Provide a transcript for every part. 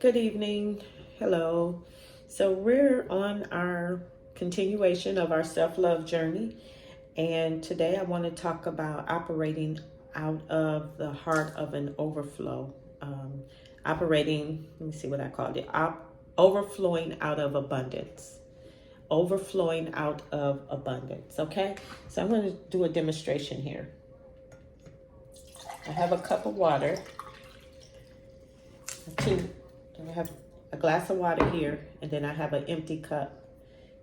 Good evening. Hello. So we're on our continuation of our self-love journey. And today I want to talk about operating out of the heart of an overflow. Let me see what I called it. Overflowing out of abundance. Overflowing out of abundance. Okay. So I'm going to do a demonstration here. I have a cup of water. I have a glass of water here, and then I have an empty cup,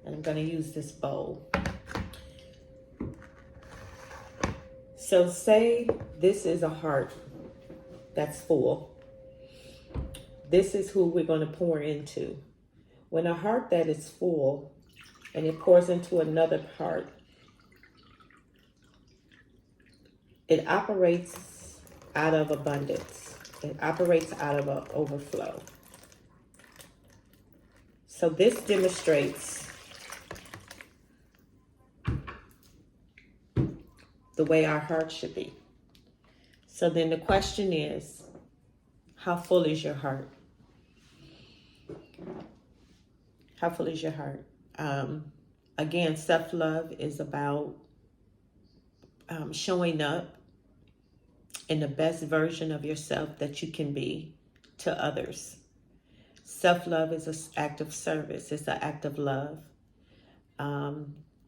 and I'm going to use this bowl. So say this is a heart that's full. This is who we're going to pour into. When a heart that is full and it pours into another heart, it operates out of abundance. It operates out of an overflow. So this demonstrates the way our heart should be. So then the question is, how full is your heart? How full is your heart? Again, self-love is about showing up in the best version of yourself that you can be to others. Self-love is an act of service. It's an act of love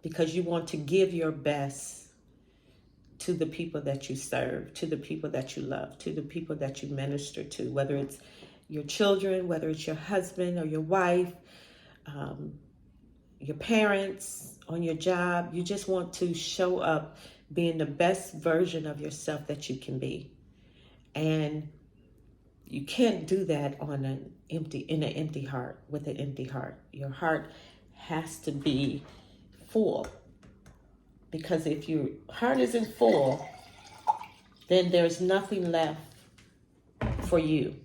because you want to give your best to the people that you serve, to the people that you love, to the people that you minister to, whether it's your children, whether it's your husband or your wife, your parents, on your job. You just want to show up being the best version of yourself that you can be. And you can't do that in an empty heart, with an empty heart. Your heart has to be full. Because if your heart isn't full, then there's nothing left for you.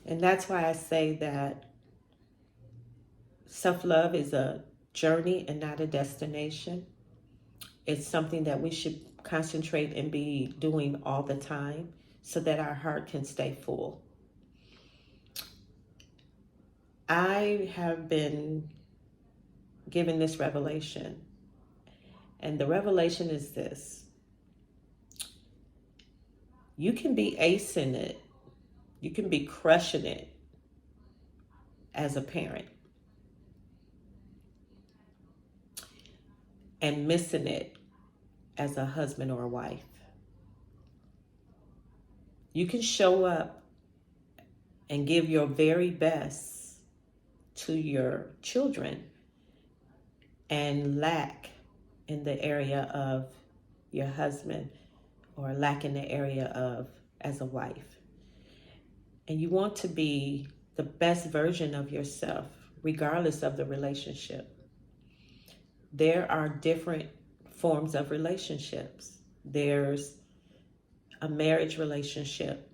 And that's why I say that self-love is a journey and not a destination. It's something that we should concentrate and be doing all the time so that our heart can stay full. I have been given this revelation, and the revelation is this. You can be acing it. You can be crushing it as a parent and missing it as a husband or a wife. You can show up and give your very best to your children and lack in the area of your husband or lack in the area of as a wife. And you want to be the best version of yourself, regardless of the relationship. There are different forms of relationships. There's a marriage relationship.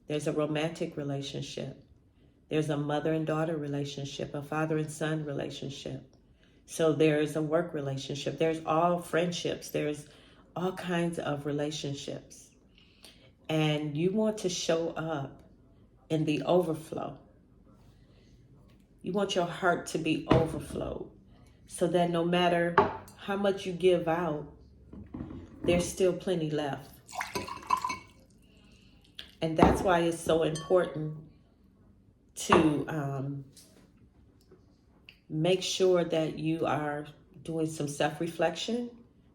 There's a romantic relationship. There's a mother and daughter relationship, a father and son relationship. So there's a work relationship. There's all friendships. There's all kinds of relationships. And you want to show up in the overflow. You want your heart to be overflowed so that no matter how much you give out, there's still plenty left. And that's why it's so important to make sure that you are doing some self-reflection.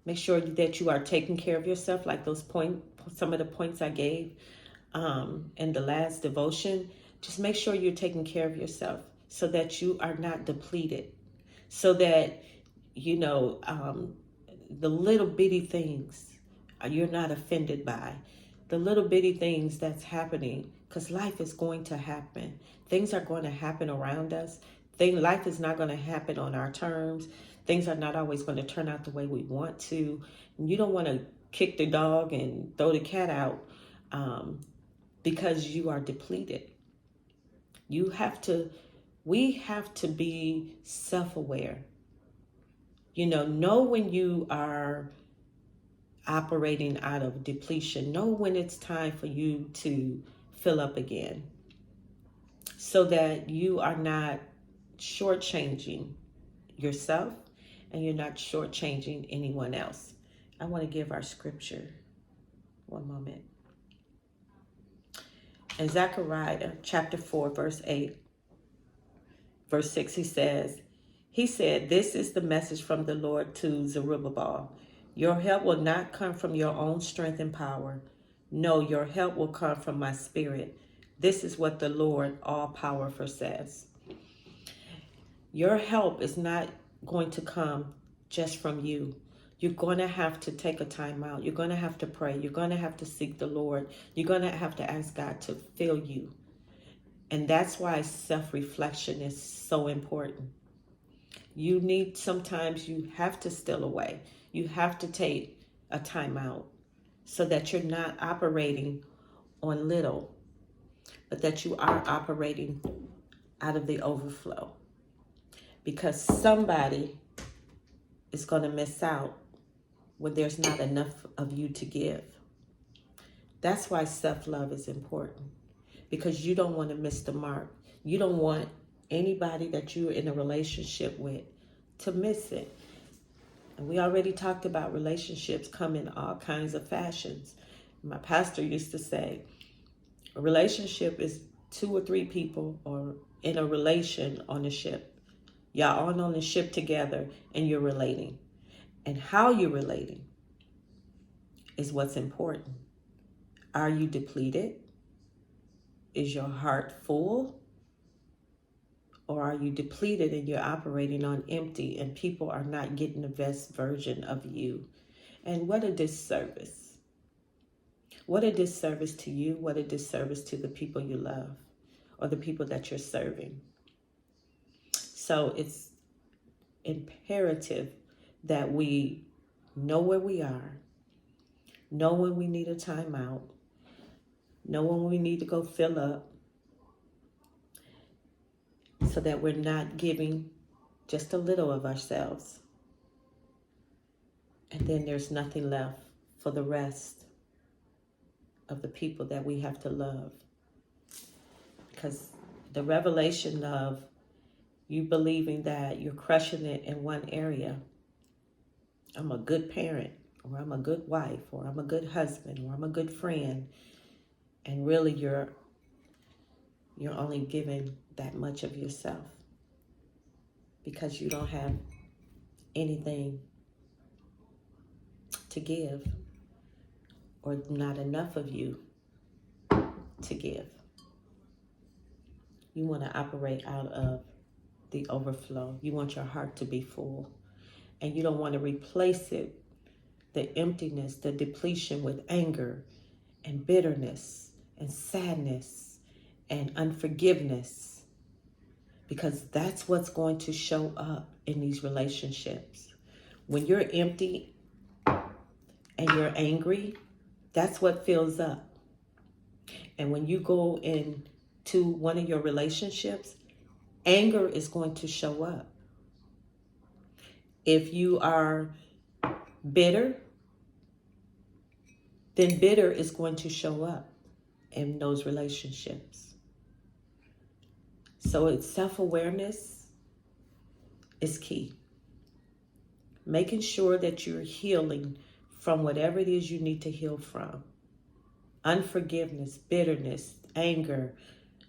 Make sure that you are taking care of yourself, like some of the points I gave in the last devotion. Just make sure you're taking care of yourself so that you are not depleted. So that, the little bitty things you're not offended by. The little bitty things that's happening, because life is going to happen. Things are going to happen around us. Life is not going to happen on our terms. Things are not always going to turn out the way we want to. And you don't want to kick the dog and throw the cat out because you are depleted. We have to be self-aware. Know when you are operating out of depletion. Know when it's time for you to fill up again. so that you are not shortchanging yourself and you're not shortchanging anyone else. I want to give our scripture. One moment. In Zechariah chapter 4, verse 8, verse 6, he said, this is the message from the Lord to Zerubbabel. Your help will not come from your own strength and power. No, your help will come from my spirit. This is what the Lord all-powerful says. Your help is not going to come just from you. You're going to have to take a time out. You're going to have to pray. You're going to have to seek the Lord. You're going to have to ask God to fill you. And that's why self-reflection is so important. Sometimes you have to steal away. You have to take a time out so that you're not operating on little, but that you are operating out of the overflow. Because somebody is going to miss out when there's not enough of you to give. That's why self-love is important, because you don't want to miss the mark. You don't want anybody that you're in a relationship with to miss it. And we already talked about relationships come in all kinds of fashions. My pastor used to say, a relationship is 2 or 3 people or in a relation on a ship. Y'all all on the ship together and you're relating. And how you're relating is what's important. Are you depleted? Is your heart full? Or are you depleted and you're operating on empty and people are not getting the best version of you? And what a disservice. What a disservice to you. What a disservice to the people you love or the people that you're serving. So it's imperative that we know where we are, know when we need a timeout, know when we need to go fill up, so that we're not giving just a little of ourselves. And then there's nothing left for the rest of the people that we have to love. Because the revelation of you believing that you're crushing it in one area, I'm a good parent, or I'm a good wife, or I'm a good husband, or I'm a good friend, and really you're only giving that much of yourself because you don't have anything to give, or not enough of you to give. You want to operate out of the overflow. You want your heart to be full, and you don't want to replace it, the emptiness, the depletion, with anger and bitterness and sadness and unforgiveness, because that's what's going to show up in these relationships. When you're empty and you're angry, that's what fills up. And when you go into one of your relationships, anger is going to show up. If you are bitter, then bitter is going to show up in those relationships. So it's self-awareness is key. Making sure that you're healing from whatever it is you need to heal from. Unforgiveness, bitterness, anger,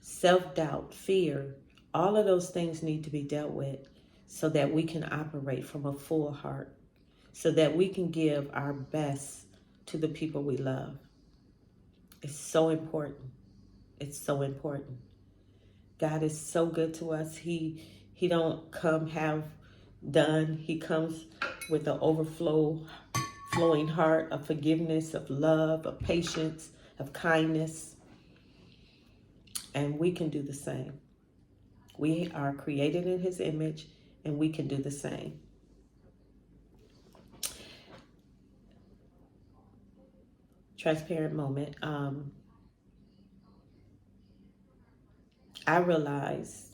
self-doubt, fear, all of those things need to be dealt with so that we can operate from a full heart, so that we can give our best to the people we love. It's so important. It's so important. God is so good to us. He don't come half done. He comes with an flowing heart of forgiveness, of love, of patience, of kindness. And we can do the same. We are created in his image, and we can do the same. Transparent moment. I realized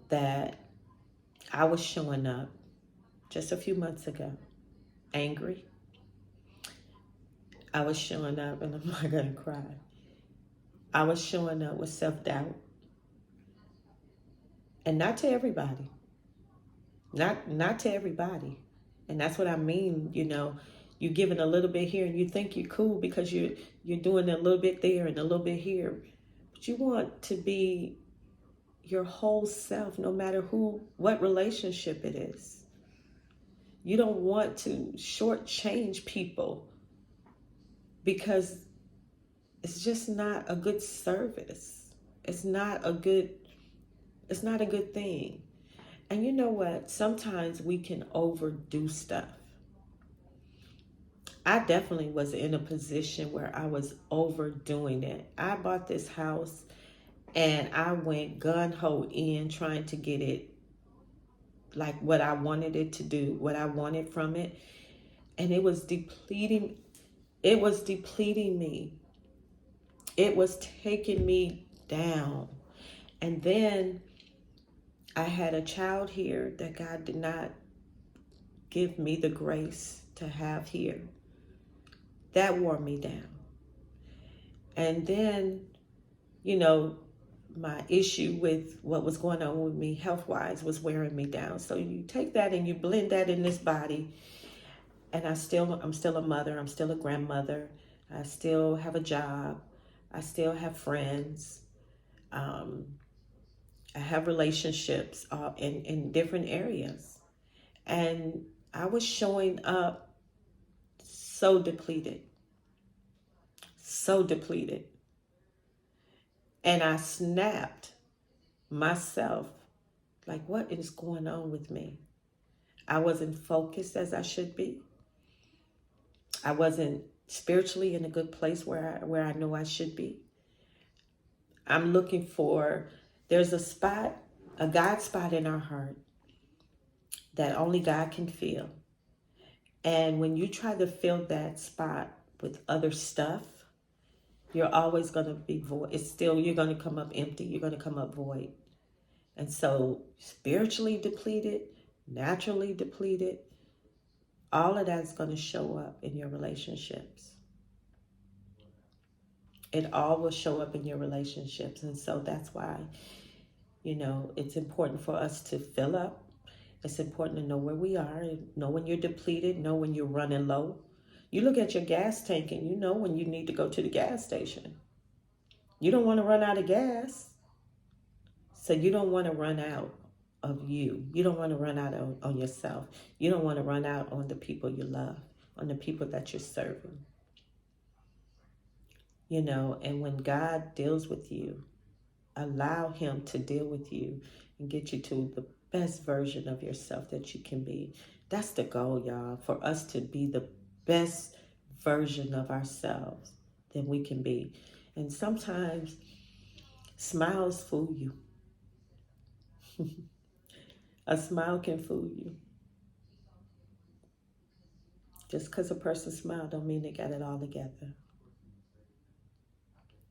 that I was showing up just a few months ago angry. I was showing up, and I'm not going to cry. I was showing up with self-doubt. And not to everybody. Not to everybody. And that's what I mean, you're giving a little bit here and you think you're cool because you're doing a little bit there and a little bit here. But you want to be your whole self, no matter what relationship it is. You don't want to shortchange people because it's just not a good service. It's not a good thing. And you know what? Sometimes we can overdo stuff. I definitely was in a position where I was overdoing it. I bought this house and I went gun ho in trying to get it like what I wanted it to do, what I wanted from it. And it was depleting me. It was taking me down. And then I had a child here that God did not give me the grace to have here. That wore me down. And then, my issue with what was going on with me health-wise was wearing me down. So you take that and you blend that in this body. And I'm still a mother. I'm still a grandmother. I still have a job. I still have friends. I have relationships in different areas. And I was showing up so depleted. So depleted. And I snapped myself, like, what is going on with me? I wasn't focused as I should be. I wasn't spiritually in a good place where I know I should be. I'm looking there's a spot, a God spot in our heart that only God can fill. And when you try to fill that spot with other stuff, you're always going to be void. You're going to come up empty. You're going to come up void. And so spiritually depleted, naturally depleted, all of that's going to show up in your relationships. It all will show up in your relationships. And so that's why, it's important for us to fill up. It's important to know where we are, know when you're depleted, know when you're running low. You look at your gas tank and you know when you need to go to the gas station. You don't want to run out of gas. So you don't want to run out of you. You don't want to run out on yourself. You don't want to run out on the people you love, on the people that you're serving. And when God deals with you, allow him to deal with you and get you to the best version of yourself that you can be. That's the goal, y'all, for us to be the best version of ourselves that we can be. And sometimes smiles fool you. A smile can fool you. Just because a person smiles don't mean they got it all together.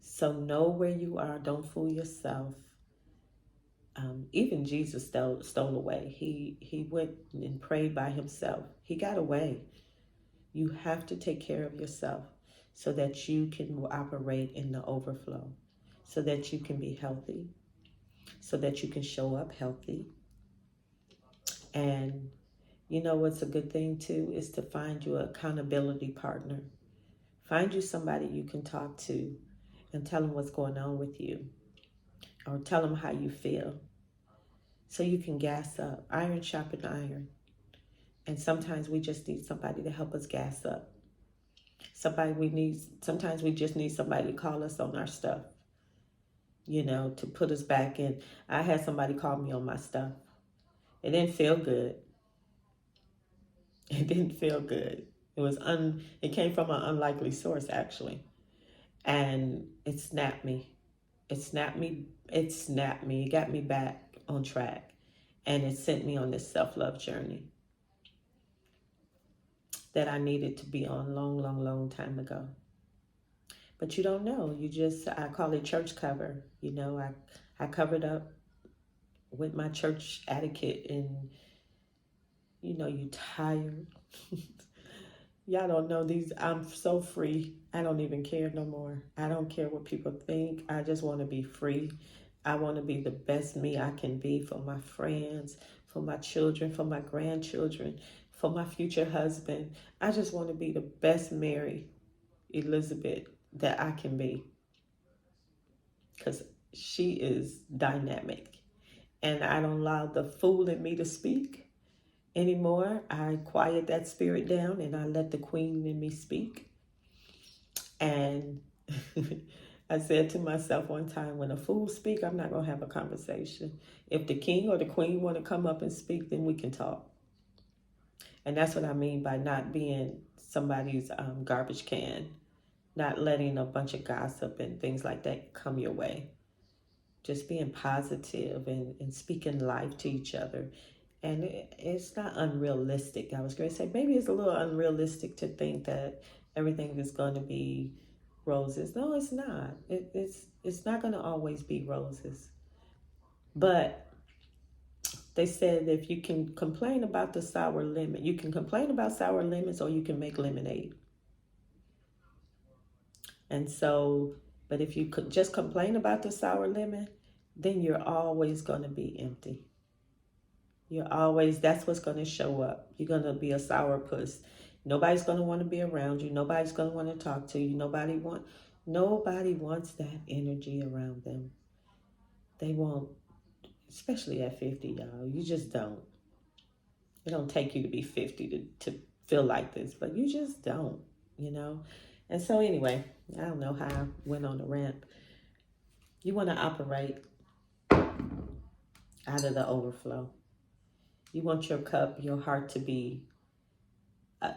So know where you are. Don't fool yourself. Even Jesus stole away. He went and prayed by himself. He got away. You have to take care of yourself so that you can operate in the overflow, so that you can be healthy, so that you can show up healthy. And what's a good thing too is to find you an accountability partner. Find you somebody you can talk to and tell them what's going on with you, or tell them how you feel, so you can gas up. Iron sharpens iron. And sometimes we just need somebody to help us gas up. Sometimes we just need somebody to call us on our stuff, to put us back in. I had somebody call me on my stuff. It didn't feel good. It didn't feel good. It came from an unlikely source, actually. And it snapped me. It snapped me. It got me back on track. And it sent me on this self-love journey that I needed to be on long time ago. But you don't know. I call it church cover. I covered up with my church etiquette, and you tired. Y'all don't know I'm so free. I don't even care no more. I don't care what people think. I just want to be free. I want to be the best me I can be for my friends, for my children, for my grandchildren, for my future husband. I just want to be the best Mary Elizabeth that I can be, because she is dynamic. And I don't allow the fool in me to speak anymore. I quiet that spirit down and I let the queen in me speak. And I said to myself one time, when a fool speak, I'm not going to have a conversation. If the king or the queen want to come up and speak, then we can talk. And that's what I mean by not being somebody's garbage can, not letting a bunch of gossip and things like that come your way. Just being positive and speaking life to each other. And it's not unrealistic. I was going to say, maybe it's a little unrealistic to think that everything is going to be roses. No, it's not. It's not going to always be roses. But they said if you can complain about the sour lemon, you can complain about sour lemons or you can make lemonade. And so, but if you could just complain about the sour lemon, then you're always going to be empty. You're always, that's what's going to show up. You're going to be a sourpuss. Nobody's going to want to be around you. Nobody's going to want to talk to you. Nobody wants that energy around them. They won't, especially at 50, y'all. You just don't. It don't take you to be 50 to feel like this, but you just don't, you know? And so anyway, I don't know how I went on the rant. You want to operate out of the overflow. You want your cup, your heart to be,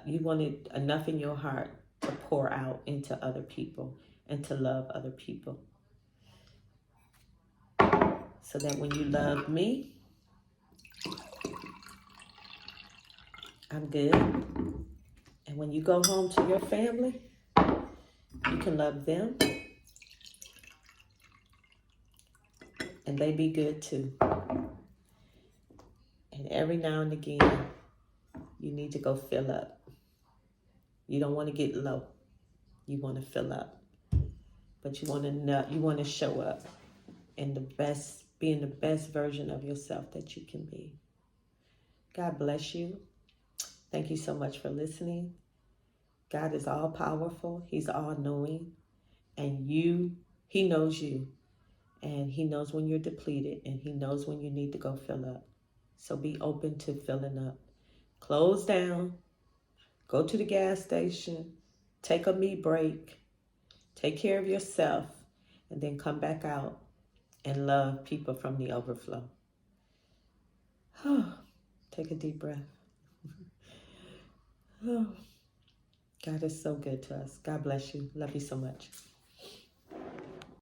you want it enough in your heart to pour out into other people and to love other people. So that when you love me, I'm good. And when you go home to your family, you can love them and they be good too. And every now and again, you need to go fill up. You don't want to get low. You want to fill up. But you want to know, you want to show up in the best, being the best version of yourself that you can be. God bless you. Thank you so much for listening. God is all powerful. He's all knowing. And he knows you. And he knows when you're depleted. And he knows when you need to go fill up. So be open to filling up. Close down. Go to the gas station. Take a me break. Take care of yourself. And then come back out and love people from the overflow. Take a deep breath. God is so good to us. God bless you. Love you so much.